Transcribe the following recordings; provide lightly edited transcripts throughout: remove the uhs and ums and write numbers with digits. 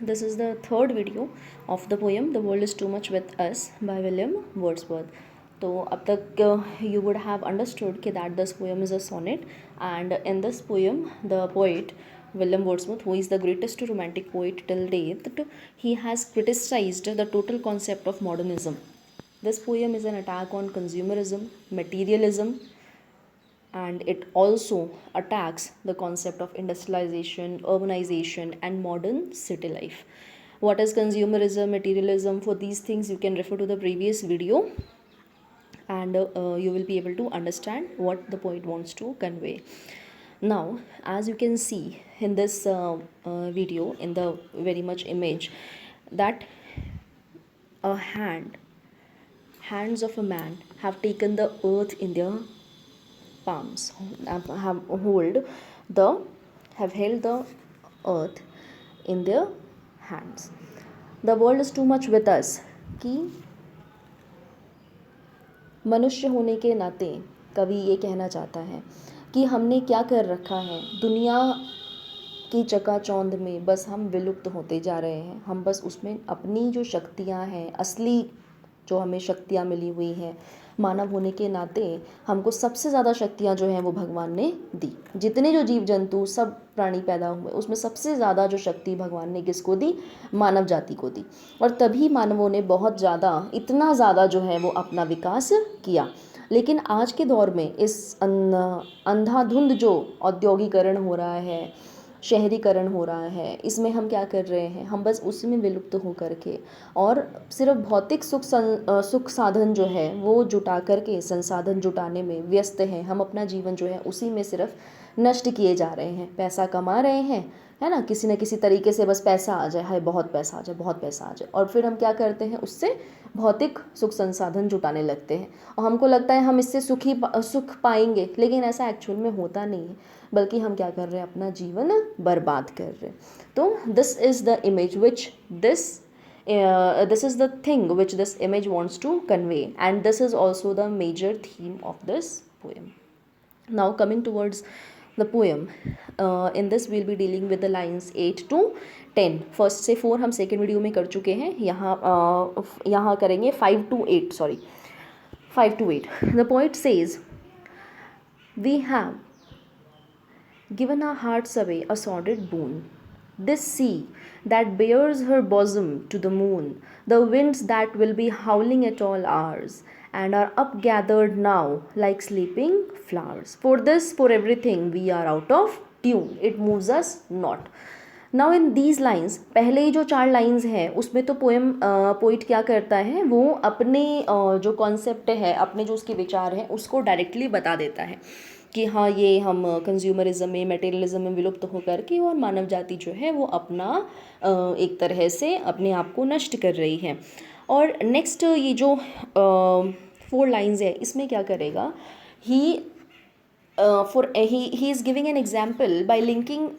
this is the third video of the poem The World is Too Much with Us by William Wordsworth. तो अब तक you would have understood that this poem is a sonnet, and in this poem the poet William Wordsworth, who is the greatest romantic poet till date, he has criticized the total concept of modernism. This poem is an attack on consumerism, materialism, and it also attacks the concept of industrialization, urbanization, and modern city life. What is consumerism, materialism? For these things, you can refer to the previous video, and you will be able to understand what the poet wants to convey. Now, as you can see in this video, in the very much image, that hands of a man have taken the earth in their palms, have held the earth in their hands. The world is too much with us कि मनुष्य होने के नाते कवि ये कहना चाहता है कि हमने क्या कर रखा है, दुनिया की चकाचौंध में बस हम विलुप्त होते जा रहे हैं। हम बस उसमें अपनी जो शक्तियाँ हैं, असली जो हमें शक्तियाँ मिली हुई हैं मानव होने के नाते, हमको सबसे ज़्यादा शक्तियाँ जो हैं वो भगवान ने दी। जितने जो जीव जंतु सब प्राणी पैदा हुए, उसमें सबसे ज़्यादा जो शक्ति भगवान ने किसको दी? मानव जाति को दी। और तभी मानवों ने बहुत ज़्यादा, इतना ज़्यादा जो है वो अपना विकास किया। लेकिन आज के दौर में इस अंधाधुंध जो औद्योगिकरण हो रहा है, शहरीकरण हो रहा है, इसमें हम क्या कर रहे हैं? हम बस उसी में विलुप्त हो करके और सिर्फ भौतिक सुख साधन जो है वो जुटा करके, संसाधन जुटाने में व्यस्त हैं। हम अपना जीवन जो है उसी में सिर्फ नष्ट किए जा रहे हैं। पैसा कमा रहे हैं, है ना, किसी न किसी तरीके से बस पैसा आ जाए, हाय बहुत पैसा आ जाए, बहुत पैसा आ जाए, और फिर हम क्या करते हैं? उससे भौतिक सुख संसाधन जुटाने लगते हैं और हमको लगता है हम इससे सुख पाएंगे, लेकिन ऐसा एक्चुअल में होता नहीं है, बल्कि हम क्या कर रहे हैं? अपना जीवन बर्बाद कर रहे हैं। तो this is the image which this is the thing which this image wants to convey, and this is also the major theme of this poem. Now coming towards the poem, in this we'll be dealing with the lines 8 to 10. First से 4 हम second video में कर चुके हैं, यहाँ करेंगे 5 to 8, sorry 5 to 8. The poet says, we have given our hearts away a sordid boon, this sea that bears her bosom to the moon, the winds that will be howling at all hours, and are upgathered now like sleeping flowers. For this, for everything, we are out of tune, it moves us not. Now in these lines, पहले ही जो 4 lines हैं उसमें तो poet क्या करता है? वो अपने जो कॉन्सेप्ट है, अपने जो उसके विचार हैं उसको डायरेक्टली बता देता है कि हाँ, ये हम कंज्यूमरिज्म में, मटेरियलिज्म में विलुप्त होकर के और मानव जाति जो है वो अपना एक तरह से अपने आप को नष्ट कर रही है। और नेक्स्ट ये जो 4 लाइन्स है, इसमें क्या करेगा? he is giving an example by linking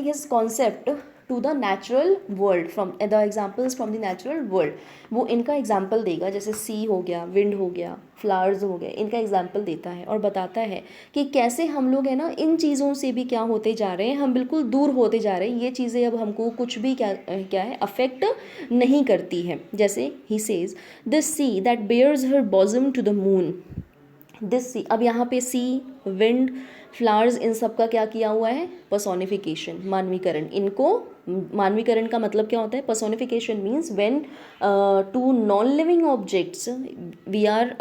his concept to the natural world, from the examples from the natural world. वो इनका एग्जाम्पल देगा, जैसे सी हो गया, विंड हो गया, फ्लावर्स हो गए, इनका एग्जाम्पल देता है और बताता है कि कैसे हम लोग है ना इन चीज़ों से भी क्या होते जा रहे हैं, हम बिल्कुल दूर होते जा रहे हैं। ये चीज़ें अब हमको कुछ भी क्या है अफेक्ट नहीं करती है। जैसे ही says, this sea that bares her bosom to the moon, this sea, अब यहाँ पे सी, विंड, फ्लावर्स, इन सब का क्या किया हुआ है? पर्सोनिफिकेशन, मानवीकरण। इनको मानवीकरण का मतलब क्या होता है? Personification means when to non living objects we are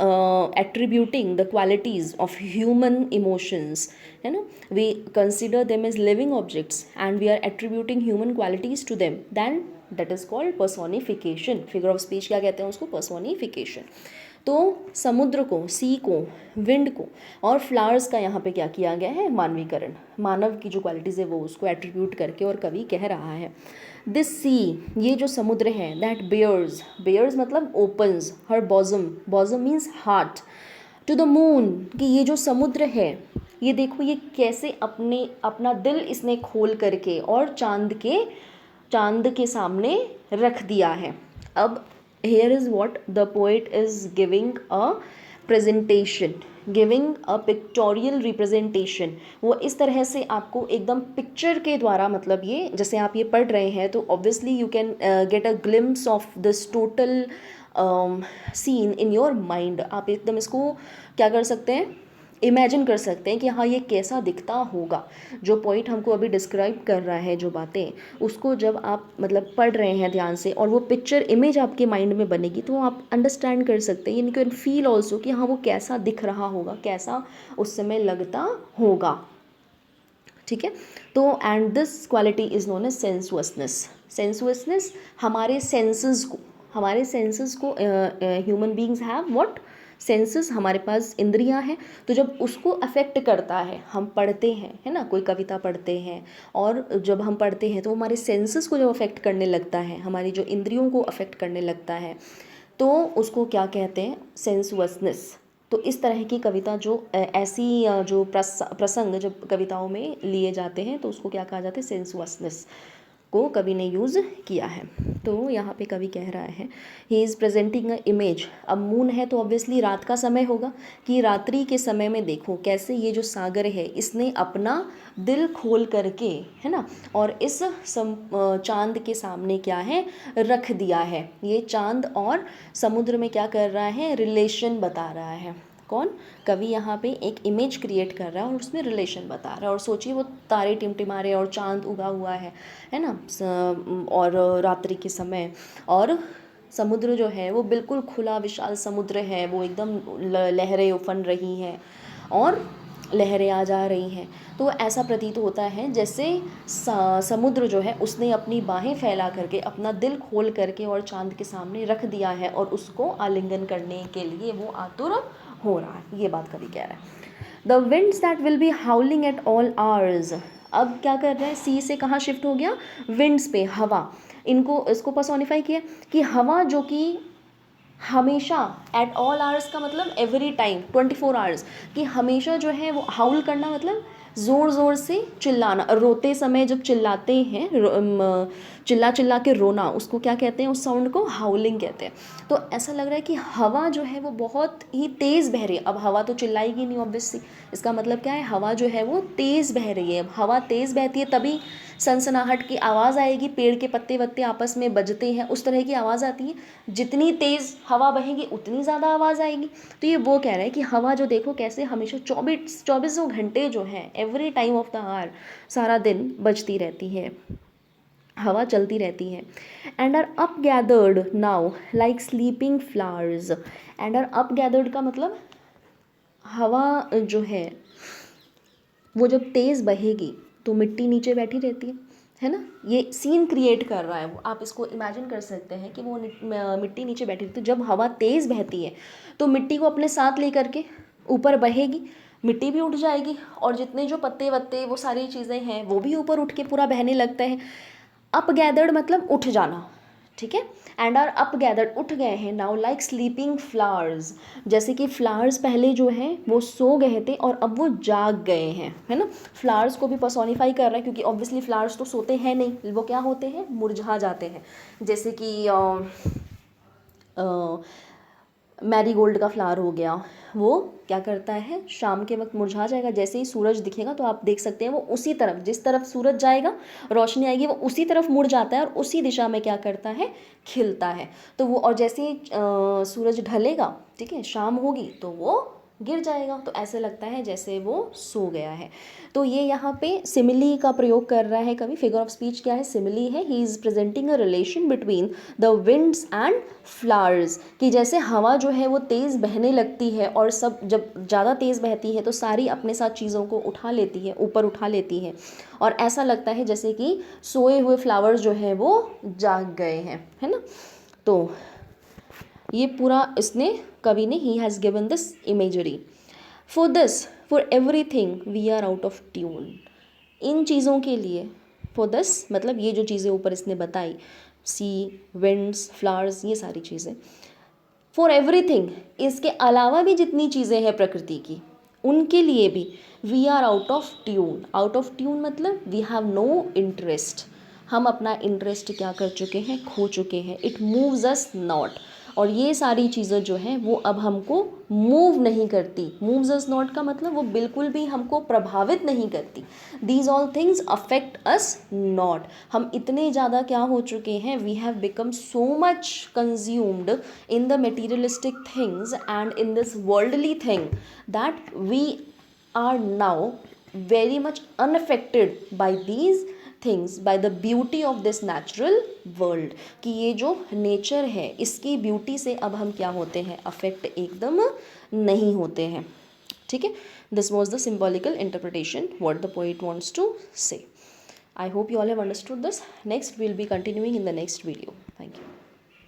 attributing the qualities of human emotions, है ना, we consider them as living objects and we are attributing human qualities to them, then that is called personification. Figure of speech क्या कहते हैं उसको? Personification. तो समुद्र को, सी को, विंड को और फ्लावर्स का यहाँ पे क्या किया गया है? मानवीकरण। मानव की जो क्वालिटीज़ है वो उसको एट्रीब्यूट करके और कवि कह रहा है, दिस सी, ये जो समुद्र है, दैट बेयर्स मतलब opens her bosom, bosom means heart, to the moon, कि ये जो समुद्र है, ये देखो ये कैसे अपना दिल इसने खोल करके और चांद के सामने रख दिया है। अब here is what the poet is giving a presentation, giving a pictorial representation, वो इस तरह से आपको एकदम पिक्चर के द्वारा, मतलब ये जैसे आप ये पढ़ रहे हैं तो obviously you can get a glimpse of this total seen in your mind. आप एकदम इसको क्या कर सकते हैं, इमेजिन कर सकते हैं कि हाँ ये कैसा दिखता होगा। जो पॉइंट हमको अभी डिस्क्राइब कर रहा है, जो बातें, उसको जब आप मतलब पढ़ रहे हैं ध्यान से और वो पिक्चर इमेज आपके माइंड में बनेगी तो आप अंडरस्टैंड कर सकते हैं, यू कैन फील ऑल्सो कि हाँ वो कैसा दिख रहा होगा, कैसा उस समय लगता होगा। ठीक है, तो and this quality is known as sensuousness. Sensuousness हमारे सेंसेस को human beings have what, senses, हमारे पास इंद्रियां हैं, तो जब उसको अफेक्ट करता है, हम पढ़ते हैं, है ना, कोई कविता पढ़ते हैं और जब हम पढ़ते हैं तो हमारे सेंसेस को जब अफेक्ट करने लगता है, हमारी जो इंद्रियों को अफेक्ट करने लगता है, तो उसको क्या कहते हैं, सेंसुअसनेस। तो इस तरह की कविता जो ऐसी जो प्रसंग जब कविताओं में लिए जाते हैं तो उसको क्या कहा जाता है, सेंसुअसनेस को कवि ने यूज़ किया है। तो यहाँ पे कवि कह रहा है he is presenting a image. अब मून है तो ऑब्वियसली रात का समय होगा, कि रात्रि के समय में देखो कैसे ये जो सागर है इसने अपना दिल खोल करके, है ना, और इस चांद के सामने क्या है, रख दिया है। ये चांद और समुद्र में क्या कर रहा है, रिलेशन बता रहा है। कौन, कवि यहाँ पे एक इमेज क्रिएट कर रहा है और उसमें रिलेशन बता रहा है। और सोचिए वो तारे टिमटिमा रहे और चांद उगा हुआ है ना, और रात्रि के समय, और समुद्र जो है वो बिल्कुल खुला विशाल समुद्र है, वो एकदम लहरें उफन रही हैं और लहरें आ जा रही हैं। तो ऐसा प्रतीत होता है जैसे समुद्र जो है उसने अपनी बाहें फैला करके, अपना दिल खोल करके और चांद के सामने रख दिया है और उसको आलिंगन करने के लिए वो आतुर हो रहा है। ये बात कवि कह रहा है। The winds that will be हाउलिंग at all hours. अब क्या कर रहा है, सी से कहाँ शिफ्ट हो गया, विंड्स पे, हवा। इसको पर्सोनिफाई किया कि हवा जो कि हमेशा, एट ऑल आवर्स का मतलब एवरी टाइम, 24 आवर्स, कि हमेशा जो है वो हाउल करना मतलब ज़ोर ज़ोर से चिल्लाना। रोते समय जब चिल्लाते हैं, चिल्ला चिल्ला के रोना, उसको क्या कहते हैं, उस साउंड को हाउलिंग कहते हैं। तो ऐसा लग रहा है कि हवा जो है वो बहुत ही तेज़ बह रही है। अब हवा तो चिल्लाएगी नहीं ऑब्वियसली, इसका मतलब क्या है, हवा जो है वो तेज़ बह रही है। अब हवा तेज़ बहती है तभी सनसनाहट की आवाज़ आएगी, पेड़ के पत्ते वत्ते आपस में बजते हैं, उस तरह की आवाज़ आती है। जितनी तेज़ हवा बहेगी उतनी ज़्यादा आवाज़ आएगी। तो ये वो कह रहा है कि हवा जो देखो कैसे हमेशा 24 घंटे जो है, every time of the hour, सारा दिन बजती रहती है, हवा चलती रहती है। And are up gathered now like sleeping flowers. And are up gathered का मतलब हवा जो है वो जब तेज़ बहेगी तो मिट्टी नीचे बैठी रहती है ना। ये सीन क्रिएट कर रहा है वो, आप इसको इमेजिन कर सकते हैं कि वो मिट्टी नीचे बैठी रहती है। जब हवा तेज़ बहती है तो मिट्टी को अपने साथ ले करके ऊपर बहेगी, मिट्टी भी उठ जाएगी और जितने जो पत्ते वत्ते वो सारी चीज़ें हैं वो भी ऊपर उठ के पूरा बहने लगता है। अप गैदर्ड मतलब उठ जाना, ठीक है। एंड आर अप गैदर्ड, उठ गए हैं, नाउ लाइक स्लीपिंग फ्लावर्स, जैसे कि फ्लावर्स पहले जो हैं वो सो गए थे और अब वो जाग गए हैं, है ना। फ्लावर्स को भी पर्सोनिफाई कर रहा है क्योंकि ऑब्वियसली फ्लावर्स तो सोते हैं नहीं, वो क्या होते हैं, मुरझा जाते हैं। जैसे कि मैरीगोल्ड का फ्लावर हो गया, वो क्या करता है, शाम के वक्त मुरझा जाएगा। जैसे ही सूरज दिखेगा तो आप देख सकते हैं वो उसी तरफ, जिस तरफ सूरज जाएगा रोशनी आएगी वो उसी तरफ मुड़ जाता है और उसी दिशा में क्या करता है, खिलता है। तो वो, और जैसे ही सूरज ढलेगा, ठीक है, शाम होगी, तो वो गिर जाएगा। तो ऐसे लगता है जैसे वो सो गया है। तो ये यहाँ पे सिमिली का प्रयोग कर रहा है कवि। फिगर ऑफ स्पीच क्या है, सिमिली है। He is presenting a relation between the winds and flowers, कि जैसे हवा जो है वो तेज़ बहने लगती है और सब जब ज़्यादा तेज़ बहती है तो सारी अपने साथ चीज़ों को उठा लेती है, ऊपर उठा लेती है, और ऐसा लगता है जैसे कि सोए हुए फ्लावर्स जो हैं वो जाग गए हैं, है ना। तो ये पूरा इसने, कवि ने, he has given this imagery. For everything we are out of tune. इन चीज़ों के लिए, फॉर दिस मतलब ये जो चीज़ें ऊपर इसने बताई, सी, विंड्स, फ्लावर्स, ये सारी चीज़ें, फॉर एवरीथिंग, इसके अलावा भी जितनी चीज़ें हैं प्रकृति की, उनके लिए भी we are out of tune. Out of tune मतलब वी हैव नो इंटरेस्ट, हम अपना इंटरेस्ट क्या कर चुके हैं, खो चुके हैं। इट मूव्स अस नॉट, और ये सारी चीज़ें जो हैं वो अब हमको मूव नहीं करती। मूव्स अस नॉट का मतलब वो बिल्कुल भी हमको प्रभावित नहीं करती। These all things affect us not. हम इतने ज़्यादा क्या हो चुके हैं, we have become so much consumed in the materialistic things and in this worldly thing that we are now very much unaffected by these things, by the beauty of this natural world, कि ये जो nature है इसकी beauty से अब हम क्या होते हैं, अफेक्ट एकदम नहीं होते हैं। ठीक है, this was the symbolical interpretation what the poet wants to say. I hope you all have understood this. Next we'll be continuing in the next video. Thank you.